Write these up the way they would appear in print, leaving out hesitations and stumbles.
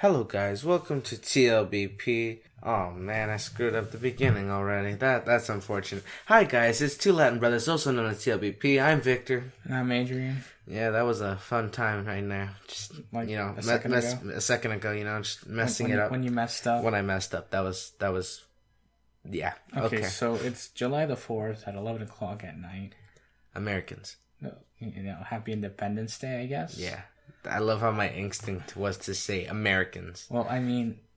Hello guys, welcome to T.L.B.P. Oh man, I screwed up the beginning already. That's unfortunate. Hi guys, it's two Latin brothers, also known as T.L.B.P. I'm Victor. And I'm Adrian. Yeah, that was a fun time right now. Just a second ago, just messing it up. When you messed up. When I messed up, that was yeah. Okay, so it's July the 4th at 11 o'clock at night. Americans. Happy Independence Day, I guess. Yeah. I love how my instinct was to say Americans. Well,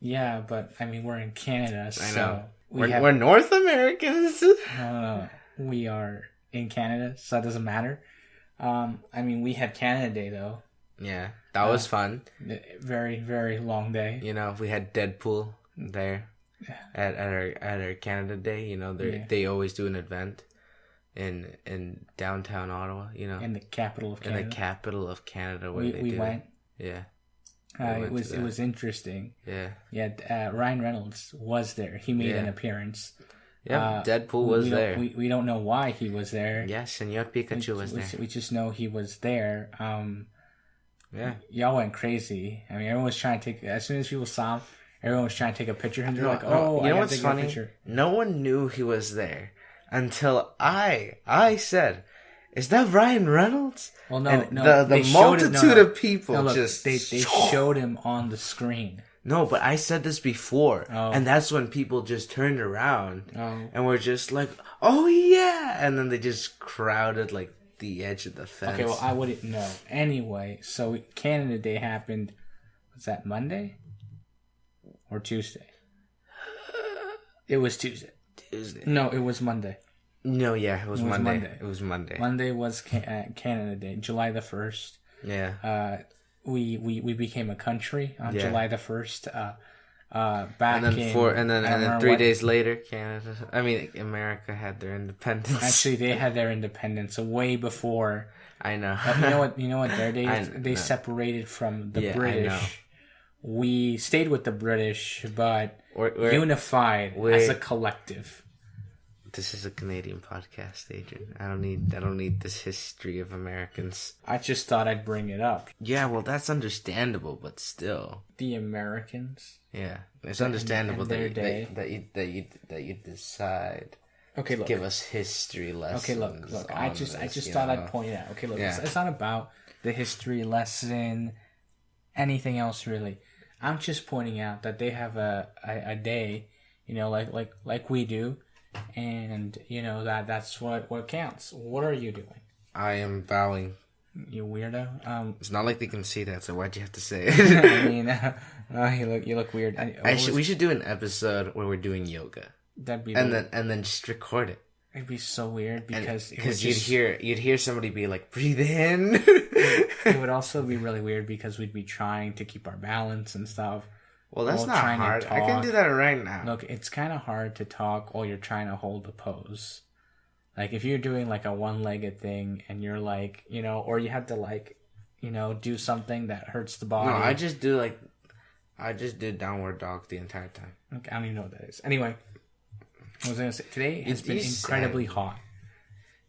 yeah, but we're in Canada, so... I know. We're North Americans? No. We are in Canada, so that doesn't matter. We had Canada Day, though. Yeah, that was fun. Very, very long day. We had Deadpool there at our Canada Day. They always do an event in downtown Ottawa, in the capital of Canada. In the capital of Canada, where we went. Yeah. It was interesting. Yeah. Ryan Reynolds was there. He made an appearance. Yeah, Deadpool was there. We don't know why he was there. Yeah, Senor Pikachu was there. We just know he was there. Yeah. Y'all went crazy. Everyone was trying to take... As soon as people saw him, everyone was trying to take a picture. And they're like, oh, you know what's funny? No one knew he was there until I said, "Is that Ryan Reynolds?" Well, no, and no. The multitude of people they showed him on the screen. No, but I said this before, and that's when people just turned around and were just like, "Oh yeah!" And then they just crowded like the edge of the fence. Okay, well I wouldn't know. Anyway, so Canada Day happened. Was that Monday or Tuesday? It was Tuesday. No, it was Monday. No, yeah, it was Monday. It was Monday. Monday was Canada Day, July the 1st. Yeah. We became a country on July the 1st. And then 3 days later, America had their independence. Actually, they had their independence way before. I know. You know what their day is? They separated from the British. We stayed with the British, but we're unified as a collective. This is a Canadian podcast, Adrian. I don't need this history of Americans. I just thought I'd bring it up. Yeah, well, that's understandable, but still, the Americans. Yeah, it's understandable that you decide. Okay, look. Give us history lessons. Okay, look. I just thought I'd point it out. Okay, look. Yeah. It's not about the history lesson, anything else really. I'm just pointing out that they have a day, like we do. And that's what counts. What are you doing? I am bowing. You weirdo. It's not like they can see that, so why'd you have to say it? You look weird. We should do an episode where we're doing yoga. That'd be then just record it. It'd be so weird because you'd hear somebody be like, breathe in. It would also be really weird because we'd be trying to keep our balance and stuff. Well, that's not hard. I can do that right now. Look, it's kind of hard to talk while you're trying to hold the pose. Like, if you're doing, like, a one-legged thing and you're, like, or you have to, do something that hurts the body. No, I just did downward dog the entire time. Okay, I don't even know what that is. Anyway, I was going to say, today has been incredibly hot.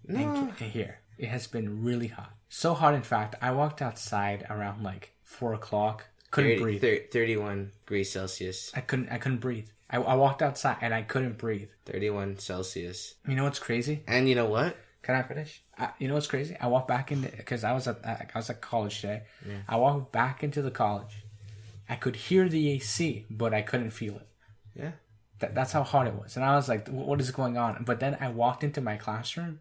No. Here. It has been really hot. So hot, in fact, I walked outside around, 4 o'clock. Couldn't breathe. 31 degrees Celsius. I couldn't breathe. I walked outside and I couldn't breathe. 31 Celsius. You know what's crazy? And you know what? Can I finish? You know what's crazy? I walked back into, because I was at college today. Yeah. I walked back into the college. I could hear the AC, but I couldn't feel it. Yeah. That's how hot it was. And I was like, what is going on? But then I walked into my classroom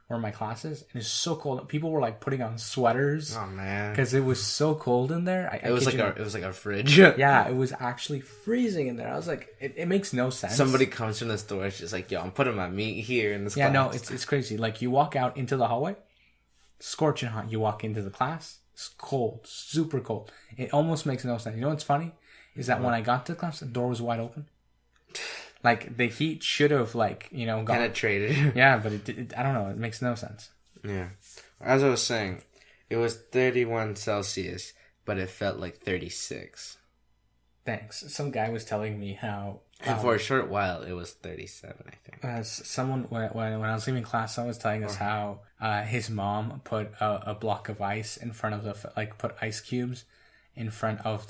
or my classes, and it's so cold. People were putting on sweaters. Oh man, because it was so cold in there. It was like a fridge. Yeah, it was actually freezing in there. I was like, it makes no sense. Somebody comes from the store, it's just like, yo, I'm putting my meat here in this class. Yeah, no, it's crazy. Like, you walk out into the hallway, scorching hot. You walk into the class, it's cold, super cold. It almost makes no sense. You know what's funny is that when I got to the class, the door was wide open. Like, the heat should have, gone. Penetrated. Yeah, but I don't know. It makes no sense. Yeah. As I was saying, it was 31 Celsius, but it felt like 36. Thanks. Some guy was telling me how... And for a short while, it was 37, I think. Someone, when I was leaving class, someone was telling us how his mom put a block of ice in front of put ice cubes in front of,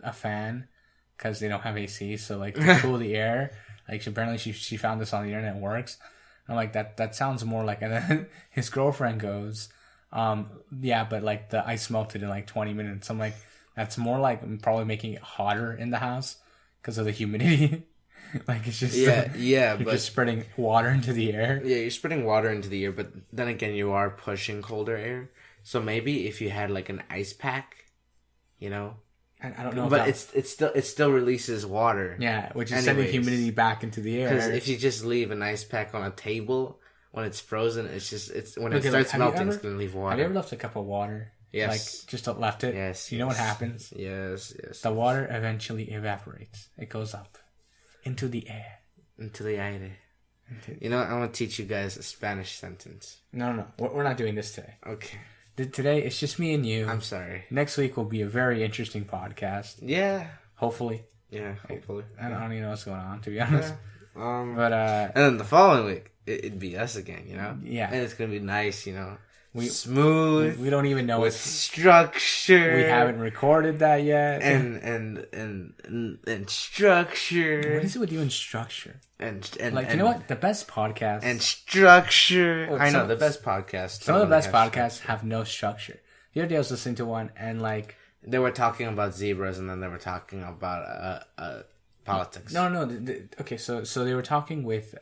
a fan because they don't have AC. So like to cool the air, like apparently she found this on the internet and works. I'm like that sounds more like. And then his girlfriend goes, yeah, but like the ice melted in like 20 minutes. I'm like, that's more like probably making it hotter in the house because of the humidity. Like it's just you're but just spreading water into the air. Yeah, you're spreading water into the air, but then again, you are pushing colder air. So maybe if you had like an ice pack, you know, I don't know, but it still releases water. Yeah, which is sending humidity back into the air. Because if you just leave an ice pack on a table when it's frozen, it's when it starts melting, it's gonna leave water. Have you ever left a cup of water? Yes. Like just left it. Yes. You know what happens? Yes. The water eventually evaporates. It goes up. Into the air. Into the aire. You know what? I want to teach you guys a Spanish sentence. No. We're not doing this today. Okay. Today, it's just me and you. I'm sorry. Next week will be a very interesting podcast. Yeah. Hopefully. Yeah, hopefully. I don't even know what's going on, to be honest. Yeah. But and then the following week, it'd be us again, you know? Yeah. And it's going to be nice, you know? Smooth. We don't even know with structure. We haven't recorded that yet. And structure. What is it with you and structure? And you know what? The best podcast and structure. I know the best podcast. Some of the best podcasts have no structure. The other day I was listening to one and like they were talking about zebras and then they were talking about politics. No. Okay, so they were talking with.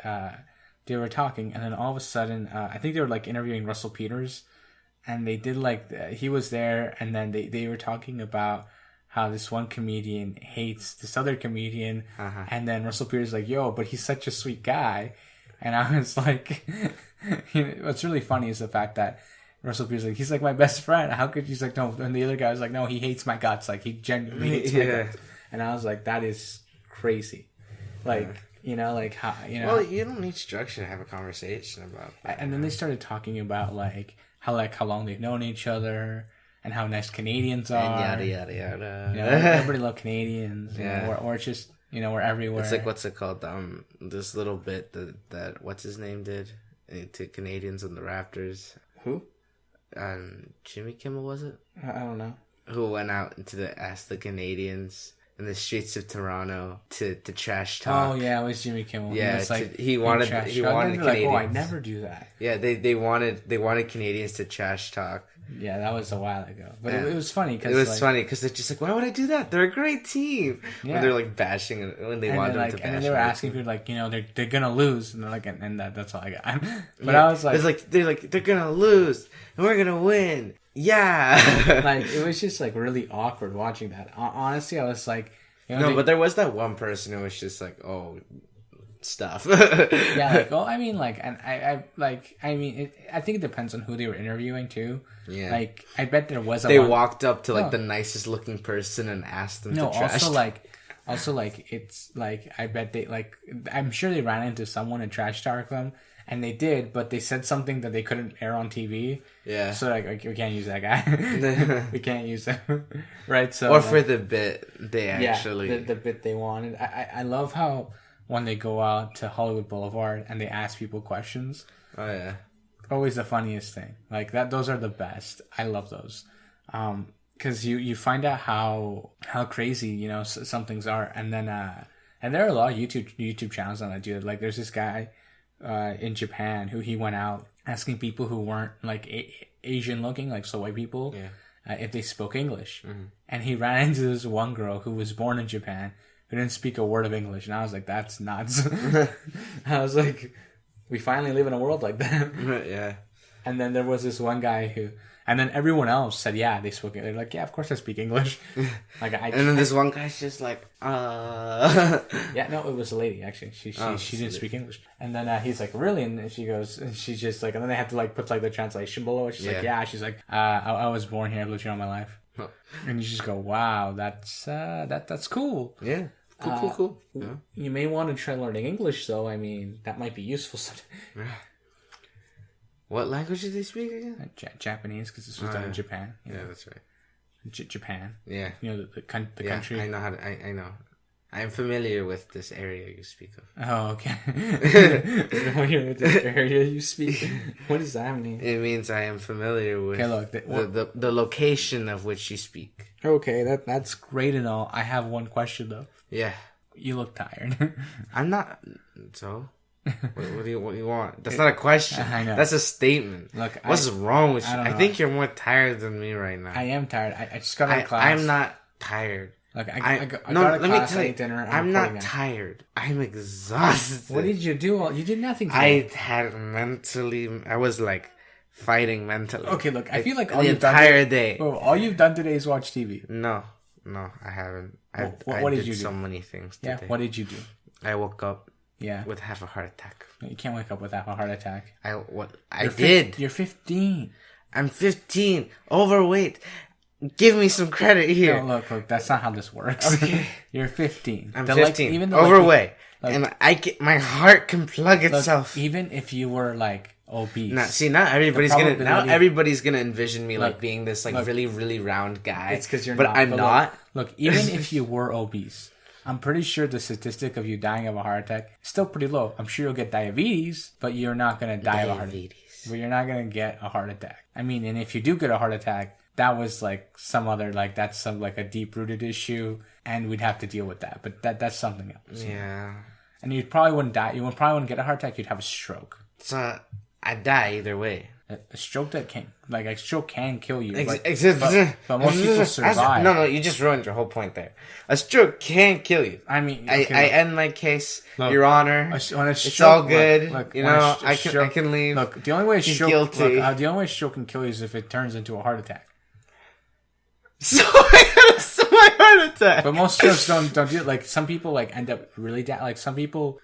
They were talking, and then all of a sudden, I think they were like interviewing Russell Peters, and they did like he was there, and then they were talking about how this one comedian hates this other comedian, and then Russell Peters is like, "Yo, but he's such a sweet guy," and I was like, "What's really funny is the fact that Russell Peters is like he's like my best friend. How could he's like no?" And the other guy was like, "No, he hates my guts. Like he genuinely hates my guts," and I was like, "That is crazy," like. Yeah. You know, like how you know. Well, you don't need structure to have a conversation about that. And then they started talking about how long they've known each other and how nice Canadians are. And yada yada. You know, everybody love Canadians. Yeah. Or it's just we're everywhere. It's like what's it called? This little bit that what's his name did to Canadians on the Rafters. Who? Jimmy Kimmel, was it? I don't know. Who went out into asked the Canadians in the streets of Toronto to trash talk. Oh yeah, it was Jimmy Kimmel. Yeah, he wanted Canadians. Like, oh, I never do that. Yeah, they wanted Canadians to trash talk. Yeah, that was a while ago, but it was funny because funny because they're just like, why would I do that? They're a great team. Yeah. When they're like bashing when they wanted them to bash. And then they were asking people like, they're gonna lose, and they're like, and that's all I got. But I was like, they're gonna lose, and we're gonna win. Yeah. Like it was just like really awkward watching that. Honestly, I was like, but there was that one person who was just like, oh, stuff. Yeah, like, oh, I mean, like, and I think it depends on who they were interviewing too. Yeah, like I bet there was. They walked up to like the nicest looking person and asked them to trash. Also, it's like I bet they like. I'm sure they ran into someone and trash talked them. And they did, but they said something that they couldn't air on TV. Yeah. So like we can't use that guy. We can't use him. Right. So or for the bit they actually the bit they wanted. I love how when they go out to Hollywood Boulevard and they ask people questions. Oh yeah. Always the funniest thing. Like that. Those are the best. I love those. Because you find out how crazy some things are, and then and there are a lot of YouTube channels that do it. Like there's this guy. In Japan, who he went out asking people who weren't like Asian looking, like so white people, if they spoke English, and he ran into this one girl who was born in Japan who didn't speak a word of English, and I was like, that's nuts. I was like, we finally live in a world like that. Yeah. And then there was this one guy who. And then everyone else said, yeah, they spoke. They're like, yeah, of course I speak English. And then this one guy's just like, Yeah, no, it was a lady actually. She didn't speak English. And then he's like, really? And she goes, and she's just like, and then they have to like put like the translation below it. She's like, yeah. She's like, I was born here. I've lived here all my life. And you just go, wow, that's cool. Yeah. Cool. Yeah. You may want to try learning English, though. I mean, that might be useful. What language did they speak again? Japanese, because this was done in Japan. Yeah, that's right. Japan. Yeah. The country. I know how to. I know. I'm familiar with this area you speak of. Oh, okay. Familiar with this area you speak. What does that mean? It means I am familiar with the location of which you speak. Okay, that's great and all. I have one question though. Yeah. You look tired. I'm not. So. What do you want? That's not a question. I know. That's a statement. Look, what's wrong with you? I think you're more tired than me right now. I am tired. I just got out of class. I'm not tired. Look, I got out of class, I ate dinner. I'm not tired. I'm exhausted. What did you do? You did nothing I today. was like fighting mentally. Okay, look, I feel like all the entire day. Oh, all you've done today is watch TV. No, I haven't. What did you do? So many things today. Yeah, what did you do? I woke up. Yeah. With half a heart attack. You can't wake up with half a heart attack. I did. You're 15. I'm 15. Overweight. Give me some credit here. No, look, that's not how this works. Okay. You're 15. I'm 15. Even overweight. And my heart can plug itself. Even if you were like obese. Now everybody's gonna envision me like being this like really, really round guy. It's because you're not. But I'm not. Look, even if you were obese, I'm pretty sure the statistic of you dying of a heart attack is still pretty low. I'm sure you'll get diabetes, but you're not gonna die of a heart attack. But you're not gonna get a heart attack. I mean, and if you do get a heart attack, that was like some other that's some like a deep rooted issue, and we'd have to deal with that. But that's something else. Yeah. And you probably wouldn't die. You probably wouldn't get a heart attack. You'd have a stroke. So I'd die either way. A stroke can kill you. But most people survive. No, you just ruined your whole point there. A stroke can kill you. I mean, I end my case, Your Honor. It's all good. I can leave. Look, the only way the only way a stroke can kill you is if it turns into a heart attack. So my heart attack. But most strokes don't do it. Like some people end up really like some people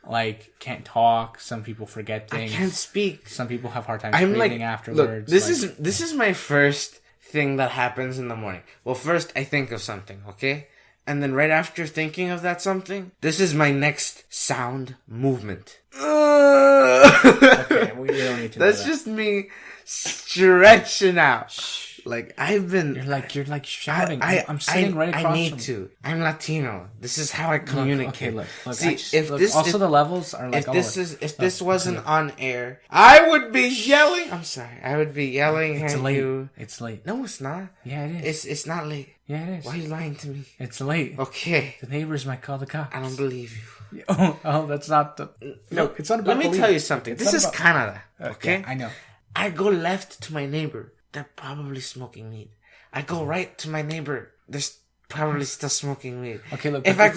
can't talk. Some people forget things. I can't speak. Some people have hard times breathing afterwards. Look, this is my first thing that happens in the morning. Well, first I think of something, okay? And then right after thinking of that something, this is my next sound movement. Okay, we don't need to know That's just me stretching out. Like I've been, you're shouting. I'm sitting right across. I need to. I'm Latino. This is how I communicate. Look. See, the levels are like. If this wasn't on air, I would be yelling. I'm sorry. I would be yelling at you. It's late. No, it's not. Yeah, it is. It's not late. Yeah, it is. Why are you lying to me? It's late. Okay. The neighbors might call the cops. I don't believe you. Oh, that's not the. No, it's not about. Let me tell you something. This is Canada. Okay, I know. I go left to my neighbor. They're probably smoking weed. I go right to my neighbor. They're probably still smoking weed. Okay, look. If I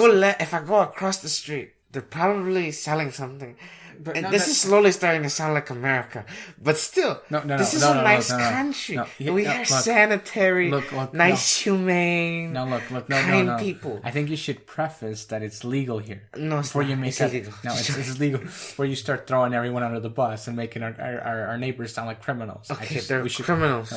go across the street, they're probably selling something. This is slowly starting to sound like America, but still, this is a nice country. We are sanitary, nice, humane, kind people. I think you should preface that it's legal here. No, it's illegal. No, it's legal. Before you start throwing everyone under the bus and making our neighbors sound like criminals. Okay, they're criminals.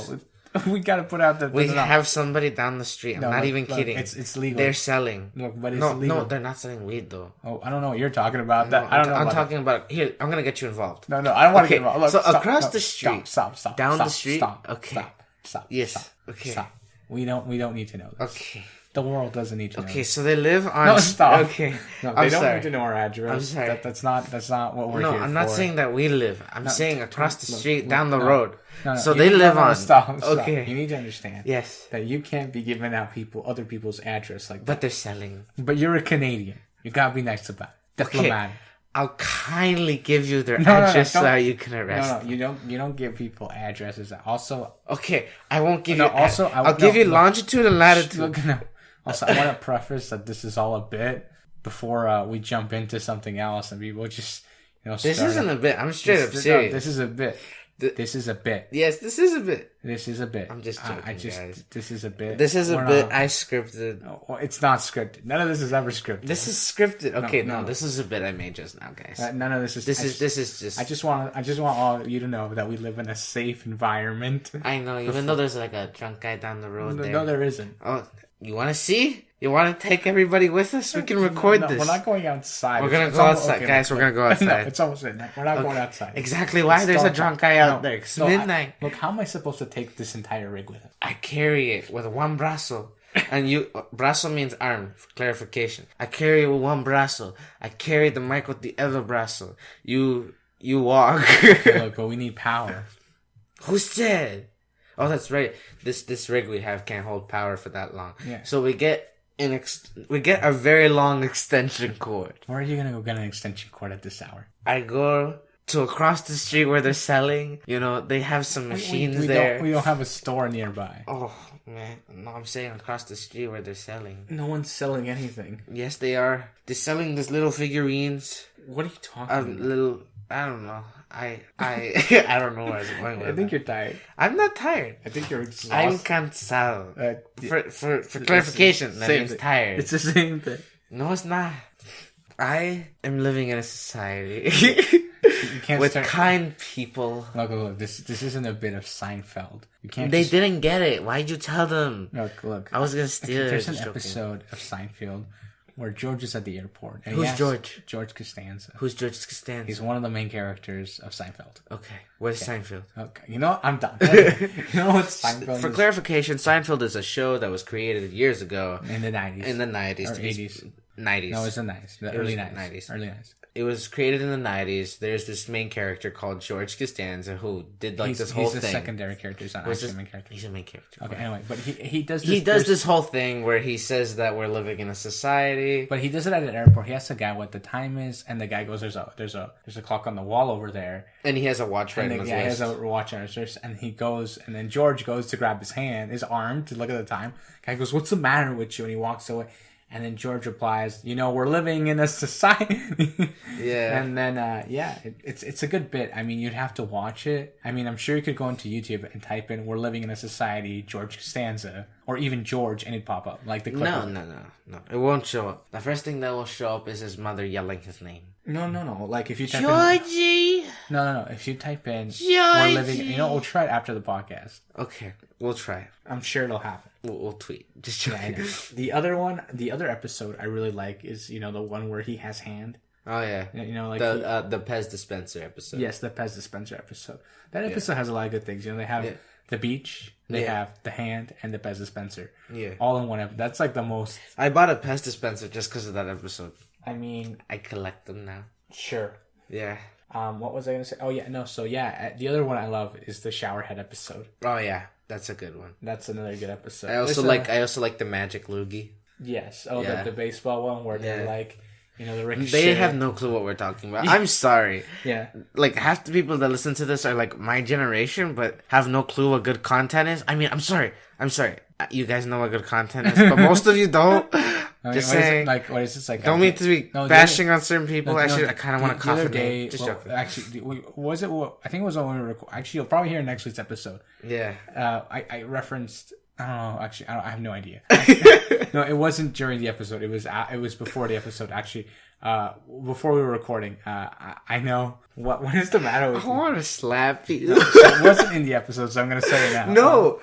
We gotta put out the. We have somebody down the street. I'm not even kidding. It's legal. They're selling. Look, but it's legal. No, they're not selling weed though. Oh, I don't know what you're talking about. I don't know. I'm talking about here. I'm gonna get you involved. No, I don't want to get involved. Look, so across the street, stop, down the street. Stop. Okay. Stop. Yes. Stop. Okay. Stop. We don't need to know this. Okay. The world doesn't need to know. Okay, so they live on. No, stop. Okay. No, they don't need to know our address. I'm sorry. That's not what we're here for. No, I'm not saying that we live. I'm saying across the street, down the road. No, so they live on. Stop. Okay. You need to understand. Yes. That you can't be giving out other people's address like that. But they're selling. But you're a Canadian. You gotta be nice about it. Diplomatic. Okay. I'll kindly give you their address so you can arrest them. You don't give people addresses. Also. Okay, I won't give you. I'll give you longitude and latitude. Also, I want to preface that this is all a bit before we jump into something else and people just This isn't a bit. I'm straight up serious. No, this is a bit. This is a bit. Yes, this is a bit. This is a bit. I'm just joking, guys. This is a bit. This is a bit I scripted. Oh, it's not scripted. None of this is ever scripted. This is scripted. Okay, no, this is a bit I made just now, guys. None of this is. This is just. I just want all of you to know that we live in a safe environment. I know, even though there's like a drunk guy down the road. No, there isn't. Oh, you want to see? You want to take everybody with us? We can record this. We're not going outside. We're going to go outside. Okay, guys, we're going to go outside. No, it's almost midnight. We're not going outside. Exactly why there's a drunk guy out there. It's midnight. Look, how am I supposed to take this entire rig with us? I carry it with one brazo. And brazo means arm, for clarification. I carry one brazo. I carry the mic with the other brazo. You walk. Look, but we need power. Who said? Oh, that's right. This rig we have can't hold power for that long. Yeah. So we get a very long extension cord. Where are you gonna go get an extension cord at this hour? I go to across the street where they're selling. They have some machines there. We don't have a store nearby. Oh man, no, I'm saying across the street where they're selling. No one's selling anything. Yes, they are. They're selling these little figurines. What are you talking about? Little. I don't know. I don't know where I was going with I think you're tired. I'm not tired. I think you're exhausted. I'm cansado. For clarification, that means tired. It's the same thing. No, it's not. I am living in a society you can't with kind people. Look. This isn't a bit of Seinfeld. You can't. They didn't get it. Why'd you tell them? Look. I was gonna steal it. There's an episode of Seinfeld where George is at the airport. And Who's George? George Costanza. Who's George Costanza? He's one of the main characters of Seinfeld. Okay. Where's Seinfeld? Okay. I'm done. You know what Seinfeld For clarification, Seinfeld is a show that was created years ago. In the 90s. In the 90s. Or 80s. 90s. No, it's the 90s. The early 90s. Early 90s. It was created in the 90s. There's this main character called George Costanza who did this whole thing. He's a secondary character. He's not actually a main character. He's a main character. Okay, anyway. But he does this. He does this whole thing where he says that we're living in a society. But he does it at an airport. He asks the guy what the time is, and the guy goes, there's a clock on the wall over there. And he has a watch right on his wrist. Yeah, he has a watch on his wrist. And he goes, and then George goes to grab his arm to look at the time. The guy goes, what's the matter with you? And he walks away. And then George replies, we're living in a society. Yeah. And then, it's a good bit. I mean, you'd have to watch it. I mean, I'm sure you could go into YouTube and type in, we're living in a society, George Costanza, or even George, and it'd pop up. Like the clip. No. It won't show up. The first thing that will show up is his mother yelling his name. No. Like if you type Georgie! in... No. If you type in, Georgie! we're living... we'll try it after the podcast. Okay. We'll try it. I'm sure it'll happen. We'll tweet. Just joking. Yeah, the other episode I really like is, the one where he has hand. Oh, yeah. Like the Pez dispenser episode. Yes, the Pez dispenser episode. That episode has a lot of good things. They have the beach, they have the hand, and the Pez dispenser. Yeah. All in one episode. That's like the most... I bought a Pez dispenser just because of that episode. I mean... I collect them now. Sure. Yeah. What was I going to say? Oh, yeah. No, so yeah. The other one I love is the showerhead episode. Oh, yeah. That's a good one. That's another good episode. I also like the Magic Loogie. Yes. Oh, the baseball one where they're like, the ricochet. They have no clue what we're talking about. I'm sorry. Yeah. Like, half the people that listen to this are like my generation, but have no clue what good content is. I mean, I'm sorry. You guys know what good content is, but most of you don't. Just saying. What is this like? Don't mean to be bashing on certain people. Actually, I kind of want to cough the other Just joking. Actually, was it? I think it was when we were. Actually, you'll probably hear next week's episode. Yeah. I referenced. I don't know. Actually, I have no idea. No, it wasn't during the episode. It was before the episode. Actually, before we were recording. I know what is the matter with you? I want to slap you. No, it wasn't in the episode, so I'm gonna say it now. No.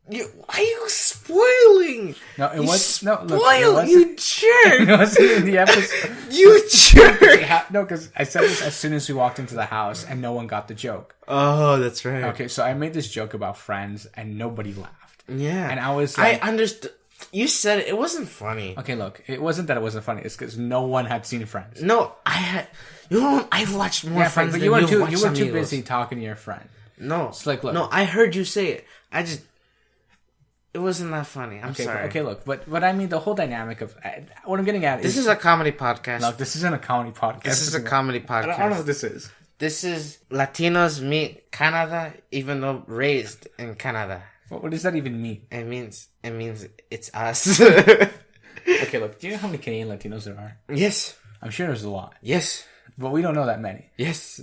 Why are you spoiling? No, it was no. Look, spoil, you jerk! It wasn't in the episode. You jerk! No, because I said this as soon as we walked into the house, and no one got the joke. Oh, that's right. Okay, so I made this joke about Friends, and nobody laughed. Yeah, and I was like, I understood. You said it wasn't funny. Okay, look, it wasn't that it wasn't funny. It's because no one had seen Friends. No, I had. I've watched more Friends but than you were too. You were too busy talking to your friend. No, it's like, look. No, I heard you say it. It wasn't that funny. I'm sorry. Okay, look, but I mean the whole dynamic of what I'm getting at is... This is a comedy podcast. Look, this isn't a comedy podcast. This is a comedy podcast. I don't know what this is. This is Latinos meet Canada, even though raised in Canada. What does that even mean? It means it's us. Okay, look, do you know how many Canadian Latinos there are? Yes. I'm sure there's a lot. Yes. But we don't know that many. Yes.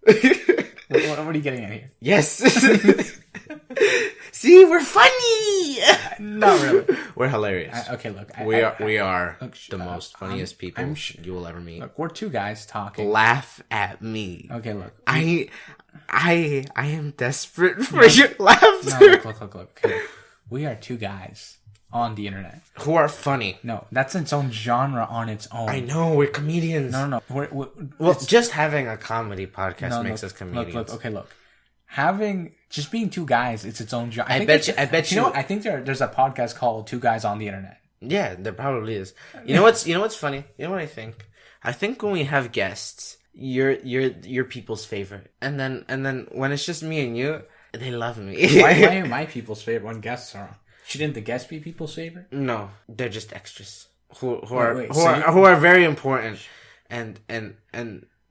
What are you getting at here? Yes. See, we're funny. Not really. We're hilarious. Okay, look. We are the most funniest people you will ever meet. Look, we're two guys talking. Laugh at me. Okay, look. I am desperate for your laughter. No, look. Okay. We are two guys on the internet who are funny. No, that's its own genre on its own. I know, we're comedians. No. Well, just having a comedy podcast makes us comedians. Look. Having just being two guys, it's its own job. I bet you. You know what? I think there's a podcast called Two Guys on the Internet. Yeah, there probably is. You know what's funny? You know what I think? I think when we have guests, you're people's favorite, and then when it's just me and you, they love me. Why am I people's favorite when guests are on? Shouldn't the guests be people's favorite? No, they're just extras who are very important and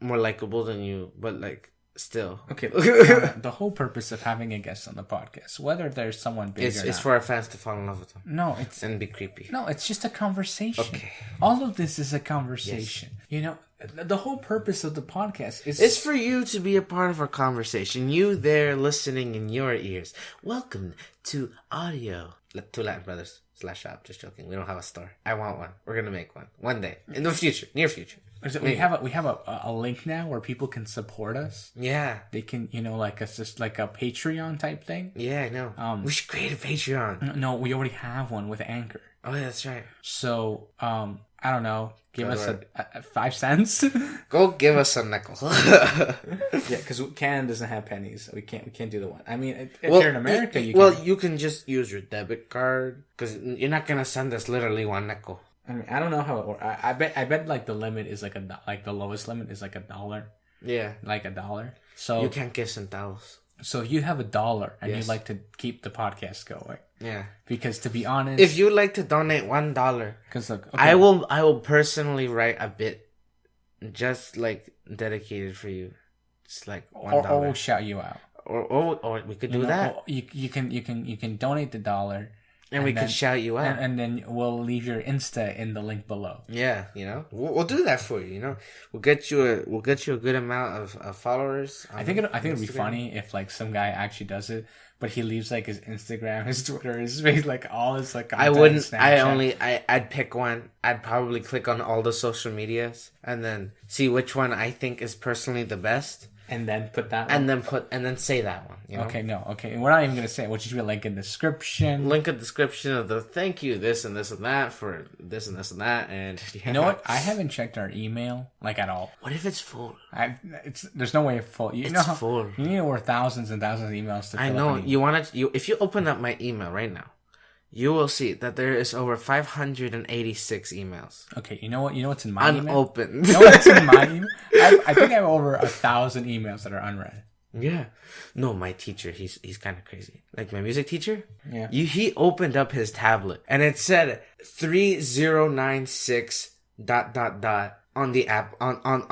more likable than you, but like still. Okay, the whole purpose of having a guest on the podcast, whether there's someone big or not, it's for our fans to fall in love with them. No, it's and be creepy. No, it's just a conversation. Okay, all of this is a conversation. Yes. You know, the whole purpose of the podcast is it's for you to be a part of our conversation. You there listening in your ears. Welcome to audio. Two Latin Brothers / shop. Just joking. We don't have a store. I want one. We're gonna make one day in the future, near future. We have a link now where people can support us. Yeah, they can, like it's just like a Patreon type thing. Yeah, I know. We should create a Patreon. No, we already have one with Anchor. Oh, yeah, that's right. So, I don't know. Give us a 5 cents. Go give us a nickel. Yeah, because Canada doesn't have pennies. We can't do the one. I mean, if you're in America, you can. Well, you can just use your debit card because you're not gonna send us literally one nickel. I mean, I don't know how it works. I bet like the limit is like the lowest limit is like $1. Yeah, like $1. So you can't give centavos. So you have $1 and you'd like to keep the podcast going. Yeah. Because to be honest, if you'd like to donate $1, because look, okay. I will personally write a bit just like dedicated for you. Just like $1. Or we'll shout you out. Or we could do that. You can donate the $1. And we could shout you out. And then we'll leave your Insta in the link below. Yeah, we'll do that for you. We'll get you a good amount of followers. I think it'd be funny if like some guy actually does it, but he leaves like his Instagram, his Twitter, his face, like all his like. I wouldn't. I'd pick one. I'd probably click on all the social medias and then see which one I think is personally the best. And then put that one. And then say that one. Okay, no, okay. We're not even gonna say it. We'll just be a link in the description. Link in the description of the thank you, this and this and that for this and this and that, and you know what? I haven't checked our email like at all. What if it's full? There's no way it's full. It's full. You need over thousands and thousands of emails to fill I know. If you open up my email right now, you will see that there is over 586 emails. Okay, you know what? You know what's in my email? Unopened. You know what's in my email? I think I have over 1,000 emails that are unread. Yeah. No, my teacher, he's kind of crazy. Like my music teacher. Yeah. He opened up his tablet and it said 3096 ... on the app on the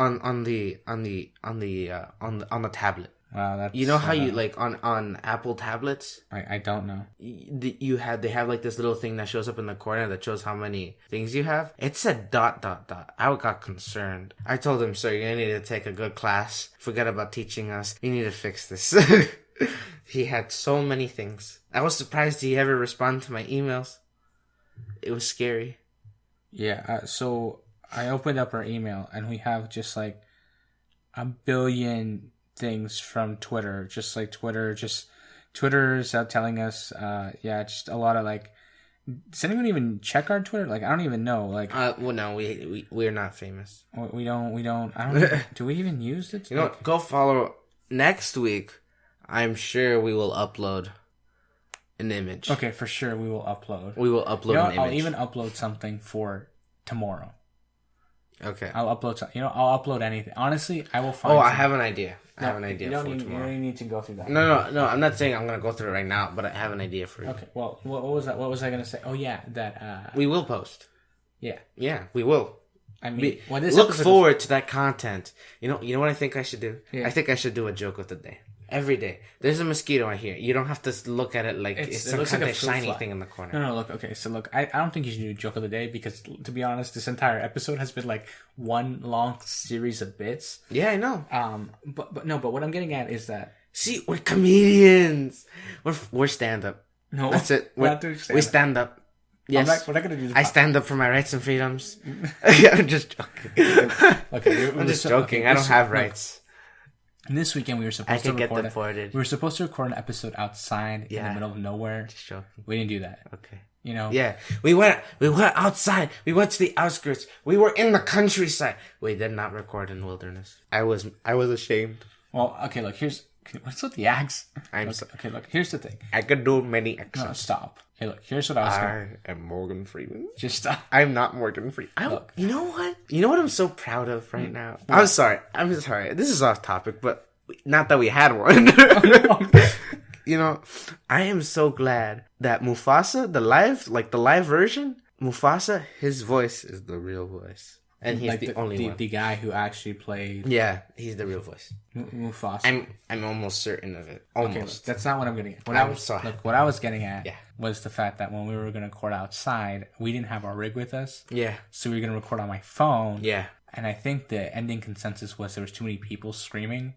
tablet. Wow, that's how you like on Apple tablets? I don't know. They have like this little thing that shows up in the corner that shows how many things you have. It said ... I got concerned. I told him, sir, you need to take a good class. Forget about teaching us. You need to fix this. He had so many things. I was surprised he ever responded to my emails. It was scary. Yeah, so I opened up our email and we have just like 1 billion things from Twitter, just like Twitter's out telling us, just a lot of like, does anyone even check our Twitter? Like, I don't even know. Like, well, no, we're not famous. We don't. I don't. Do we even use it? You know, go follow. Next week, I'm sure we will upload an image. Okay, for sure we will upload. We will upload an image. I'll even upload something for tomorrow. Okay. I'll upload something. I'll upload anything. Honestly, I will find. I have an idea. I have an idea for tomorrow. You don't need to go through that. No. I'm not saying I'm gonna go through it right now, but I have an idea for you. Okay. Well, what was that? What was I gonna say? Oh yeah, that. We will post. Yeah. Yeah, we will. I mean, look forward to that content. You know what I think I should do? Yeah. I think I should do a joke of the day. Every day. There's a mosquito right here. You don't have to look at it like it's some kind of shiny thing in the corner. No, look. Okay, so look, I don't think you should do joke of the day because, to be honest, this entire episode has been like one long series of bits. Yeah, I know. But what I'm getting at is that... See, we're comedians. We're stand-up. No. That's it. We stand up. Yes. We're not gonna do this. I stand up for my rights and freedoms. I'm just joking. Okay, I'm just joking. Okay, I don't have rights. And this weekend we were supposed to record. Get deported. We were supposed to record an episode outside in the middle of nowhere. Just joking. We didn't do that. Okay. Yeah. We went outside. We went to the outskirts. We were in the countryside. We did not record in the wilderness. I was ashamed. Well, okay, look, here's What's with the axe? Okay, look. Here's the thing. I could do many accents. No, stop. Okay, look. Here's what I was going. I am Morgan Freeman. Just stop. I'm not Morgan Freeman. Look. You know what? You know what I'm so proud of right now? What? I'm sorry. This is off topic, but not that we had one. You know, I am so glad that Mufasa, the live version, Mufasa, his voice is the real voice. And he's the only one. The guy who actually played... Yeah, he's the real voice. Mufasa. I'm almost certain of it. Almost. Okay, that's not what I'm getting at. What I was getting at was the fact that when we were going to record outside, we didn't have our rig with us. Yeah. So we were going to record on my phone. Yeah. And I think the ending consensus was there was too many people screaming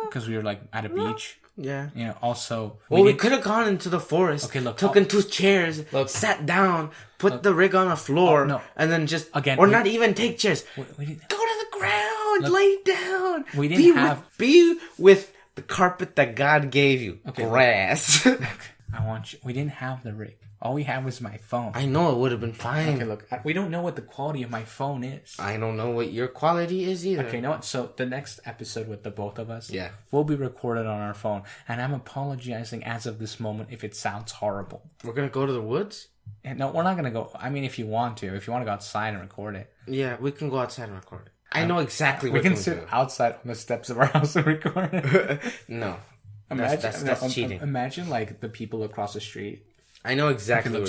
because we were like at a beach. Yeah. You know, also... we could have gone into the forest, took in 2 chairs, sat down, put the rig on the floor, and then just... not even take chairs. We didn't, go to the ground, lay down. We didn't be with the carpet that God gave you. Grass. We didn't have the rig. All we had was my phone. I know it would have been fine. Okay, look. We don't know what the quality of my phone is. I don't know what your quality is either. Okay, you know what? So the next episode with the both of us will be recorded on our phone. And I'm apologizing as of this moment if it sounds horrible. We're going to go to the woods? No, we're not going to go. I mean, if you want to. If you want to go outside and record it. Yeah, we can go outside and record it. I know exactly what we can sit outside on the steps of our house and record it. No. That's cheating. Imagine, like, the people across the street. I know exactly.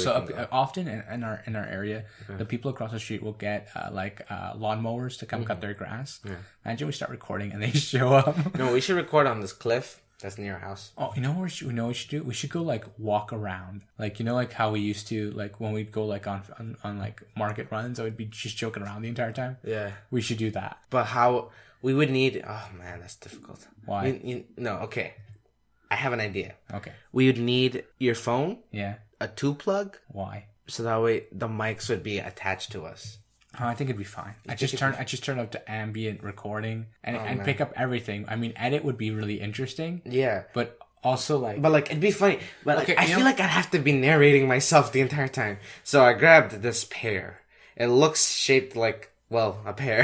Often in our area, the people across the street will get lawnmowers to come cut their grass. Yeah. Imagine we start recording and they show up. No, we should record on this cliff that's near our house. Oh, you know what we should do? We should go like walk around, like like how we used to, like when we'd go like on like market runs. I would be just joking around the entire time. Yeah, we should do that. But how we would need? Oh man, that's difficult. Why? No, okay. I have an idea. Okay. We would need your phone. Yeah. A 2-plug. Why? So that way the mics would be attached to us. Oh, I think it'd be fine. I just turn up to ambient recording and pick up everything. I mean, edit would be really interesting. Yeah. But also it'd be funny. But I feel like I'd have to be narrating myself the entire time. So I grabbed this pear. It looks shaped like, a pear.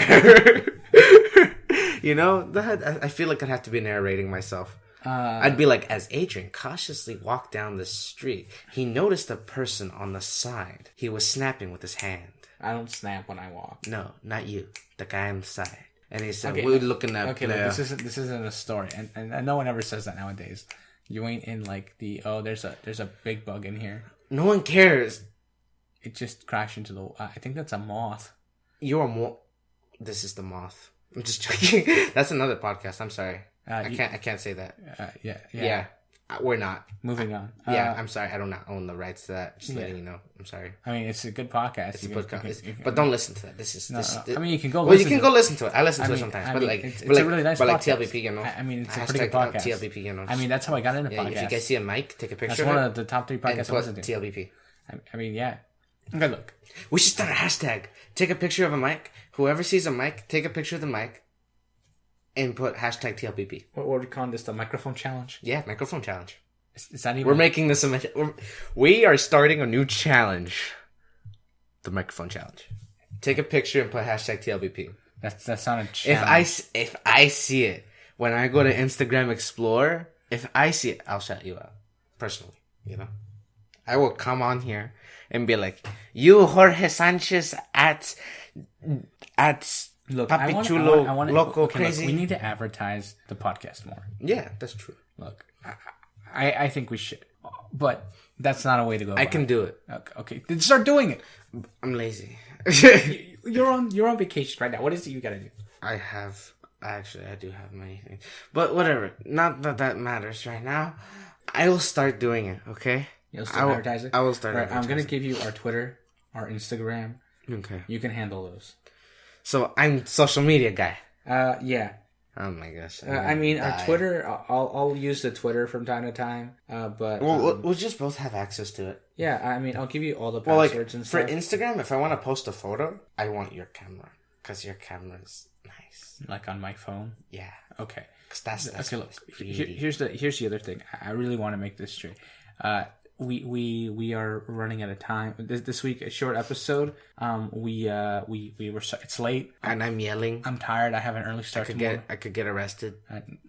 I feel like I'd have to be narrating myself. I'd be like, as Adrian cautiously walked down the street, he noticed a person on the side. He was snapping with his hand. I don't snap when I walk. No, not you. The guy on the side. And he said, we're looking at... Okay, look, this isn't a story. And no one ever says that nowadays. You ain't in like there's a big bug in here. No one cares. It just crashed into the... I think that's a moth. You're a moth. This is the moth. I'm just joking. That's another podcast. I'm sorry. I can't say that. Yeah. We're not. Moving on. I'm sorry. I do not own the rights to that. Just letting you know. I'm sorry. I mean, it's a good podcast. It's a podcast. But don't listen to that. This is... I mean, you can go listen to it. Well, you can go listen to it. I listen to it sometimes. It's a really nice podcast. But like T.L.B.P, I mean, it's a pretty good podcast. T.L.B.P, I mean, that's how I got into podcasts. If you guys see a mic, take a picture of it. That's one of the top 3 podcasts I listen to. T.L.B.P. I mean, yeah. Okay, look. We should start a hashtag. Take a picture of a mic. Whoever sees a mic, take a picture of the mic. And put hashtag T.L.B.P. What are we calling this? The microphone challenge? Yeah, microphone challenge. Is that even... We're making this we are starting a new challenge. The microphone challenge. Take a picture and put hashtag T.L.B.P. That's not a challenge. If I see it, when I go to Instagram Explorer, if I see it, I'll shout you out. Personally, I will come on here and be like, you Jorge Sanchez at Look, Papi I want Loco Crazy. Look, we need to advertise the podcast more. Yeah, that's true. Look, I think we should, but that's not a way to go. I can do it. Okay, then start doing it. I'm lazy. You're on vacation right now. What is it you gotta do? I do have many things, but whatever. Not that matters right now. I will start doing it. Okay. You'll start advertising. I will start. Right, I'm gonna give you our Twitter, our Instagram. Okay. You can handle those. So I'm social media guy. Yeah. Oh my gosh. I mean, our Twitter. I'll use the Twitter from time to time. But we'll just both have access to it. Yeah. I mean, I'll give you all the passwords and stuff. For Instagram, if I want to post a photo, I want your camera because your camera's nice. Like on my phone. Yeah. Okay. Because that's okay. Look, here's the other thing. I really want to make this straight. we are running out of time. This week, a short episode. We were. It's late, and I'm yelling. I'm tired. I have an early start tomorrow. I could get arrested.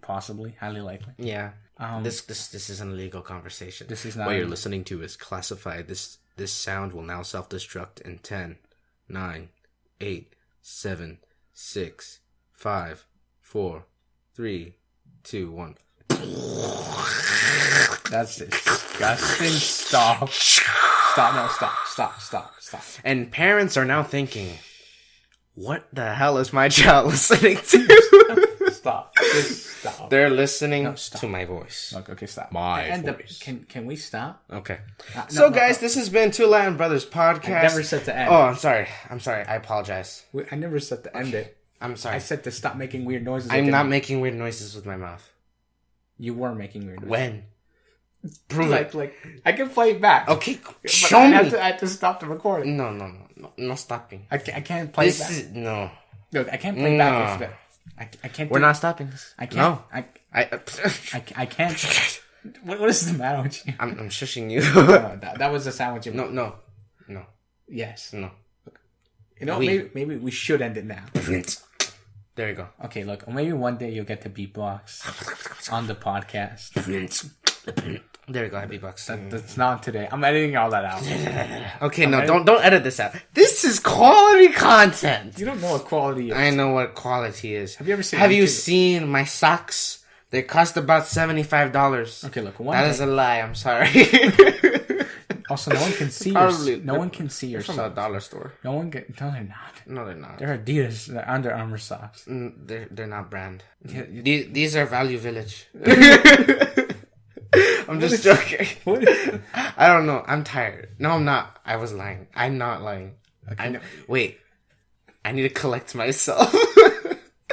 Possibly, highly likely. Yeah. This is an illegal conversation. This is not. What you're listening to is classified. This sound will now self-destruct in 10, 9, 8, 7, 6, 5, 4, 3, 2, 1. That's disgusting. Stop. Stop. And parents are now thinking, what the hell is my child listening to? Stop. Just stop. They're listening to my voice. Okay, stop. My voice. Can we stop? Okay. Guys, this has been Two Latin Brothers Podcast. I never said to end. Oh, I'm sorry. I apologize. I never said to end it. I'm sorry. I said to stop making weird noises. I'm not making weird noises with my mouth. You were making weird noises. When? Prove it. Like, I can play it back. Okay, show me. I have to stop the recording. No stopping. I can't play it back. No. Look, I can't play it back. I can't. We're not stopping this. I can't. No. I can't. What is the matter with you? I'm shushing you. That was the sound with you. No. Yes. No. You know, maybe we should end it now. There you go. Okay, look. Maybe one day you'll get to beatbox on the podcast. There you go, beatbox. That's not today. I'm editing all that out. Okay, don't edit this out. This is quality content. You don't know what quality is. I know what quality is. Have you ever seen? Have you seen my socks? They cost about $75. Okay, look. That is a lie. I'm sorry. Also, no one can see no one can see your socks. From a dollar store. No, they're not. No, they're not. They're Adidas. They're Under Armour socks. They're not brand. These are Value Village. I'm just joking. I don't know. I'm tired. No, I'm not. I was lying. I'm not lying. Okay, wait. I need to collect myself.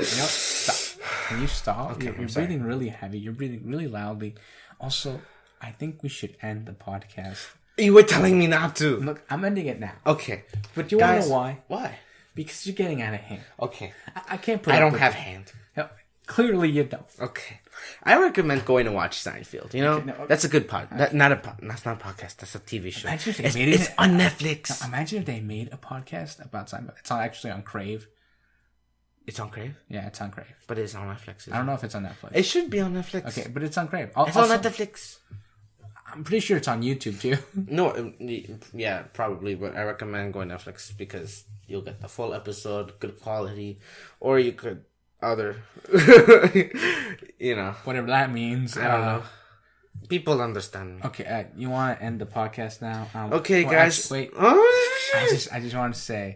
Stop. Can you stop? Okay, you're breathing really heavy. You're breathing really loudly. Also, I think we should end the podcast. You were telling me not to. Look, I'm ending it now. Okay. But do you want to know why? Why? Because you're getting out of hand. Okay. I can't put I don't have hand. No, clearly you don't. Okay. I recommend going to watch Seinfeld. You know? Okay, that's a good pod. That's not a podcast. That's a TV show. It's on Netflix. No, imagine if they made a podcast about Seinfeld. It's actually on Crave. It's on Crave? Yeah, it's on Crave. But it's on Netflix. I don't know if it's on Netflix. It should be on Netflix. Okay, but it's on Crave. It's on Netflix. I'm pretty sure it's on YouTube too. No, yeah, probably. But I recommend going Netflix because you'll get the full episode, good quality, or you could whatever that means. I don't know. People understand. Okay, you want to end the podcast now? Okay, guys. Wait. I just want to say,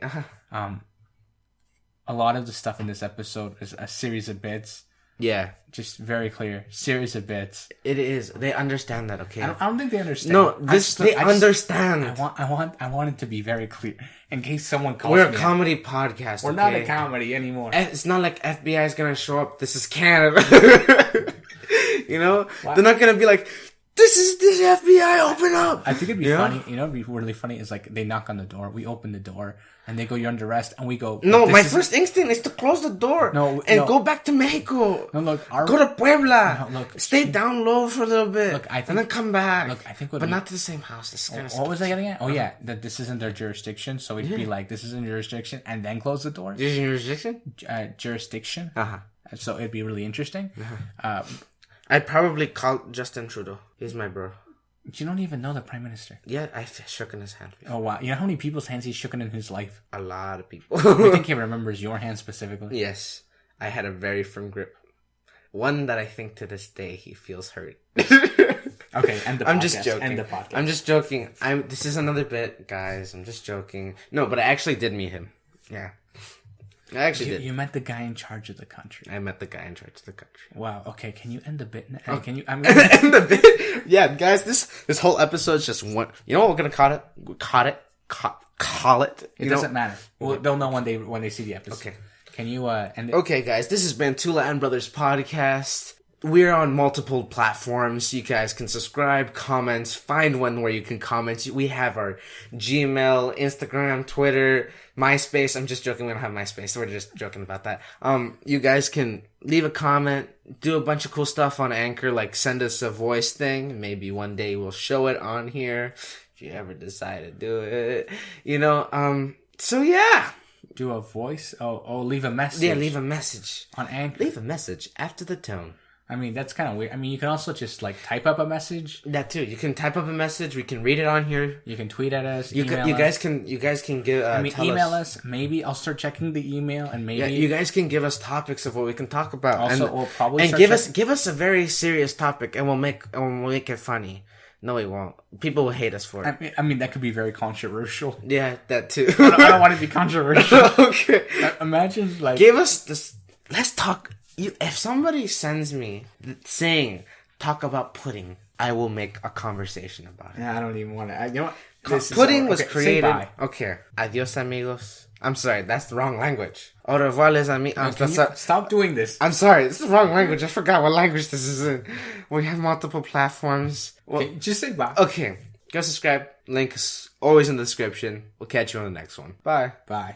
a lot of the stuff in this episode is a series of bits. Yeah. Just very clear. Series of bits. It is. They understand that, okay? I don't think they understand. No, they understand. I want it to be very clear. In case someone calls We're a comedy podcast, We're not a comedy anymore. It's not like FBI is going to show up. This is Canada. You know? What? They're not going to be like, this is FBI, open up. I think it'd be funny. You know, it'd be really funny is like they knock on the door. We open the door. And they go, you're under arrest, and we go... No, my first instinct is to close the door go back to Mexico. No, look... Go to Puebla. No, look, stay down low for a little bit. And then come back. Look, I think but not to the same house. This kind of what was I getting at? Oh, yeah. That this isn't their jurisdiction. So it'd be like, this isn't jurisdiction, and then close the door. This is jurisdiction? Jurisdiction. Uh-huh. So it'd be really interesting. Uh-huh. I'd probably call Justin Trudeau. He's my bro. You don't even know the Prime Minister. Yeah, I shook in his hand. Oh, wow. You know how many people's hands he's shooken in his life? A lot of people. You think he remembers your hand specifically? Yes. I had a very firm grip. One that I think to this day he feels hurt. Okay, end the podcast. I'm just joking. End the podcast. I'm just joking. This is another bit, guys. I'm just joking. No, but I actually did meet him. Yeah. I actually did. You met the guy in charge of the country. I met the guy in charge of the country. Wow. Okay. Can you end the bit? Oh. Can you? End the bit? Yeah, guys. This whole episode is just one. You know what we're gonna call it? Call it. It doesn't matter. Well, they'll know when they see the episode. Okay. Can you end it? Okay, guys. This has been Two Latin Brothers Podcast. we're on multiple platforms. You guys can subscribe, comment, find one where you can comment. We have our Gmail, Instagram, Twitter, MySpace. I'm just joking. We don't have MySpace. So we're just joking about that. You guys can leave a comment, do a bunch of cool stuff on Anchor, like send us a voice thing. Maybe one day we'll show it on here if you ever decide to do it. So yeah. Do a voice? Oh, leave a message. Yeah, leave a message. On Anchor. Leave a message after the tone. I mean, that's kind of weird. I mean, you can also just, like, type up a message. That, too. You can type up a message. We can read it on here. You can tweet at us, You guys can give... email us. Maybe I'll start checking the email, and maybe... Yeah, you guys can give us topics of what we can talk about. Also, we'll probably and give us a very serious topic, and we'll make it funny. No, we won't. People will hate us for it. I mean, that could be very controversial. Yeah, that, too. I don't want to be controversial. Okay. Imagine, like... Give us this... Let's talk... If somebody sends me saying, talk about pudding, I will make a conversation about it. Yeah, I don't even want to. You know what? Pudding was created... Say bye. Okay. Adios, amigos. I'm sorry, that's the wrong language. Au revoir, les amis. Stop doing this. I'm sorry, this is the wrong language. I forgot what language this is in. We have multiple platforms. Well, okay, just say bye. Okay. Go subscribe. Link is always in the description. We'll catch you on the next one. Bye. Bye.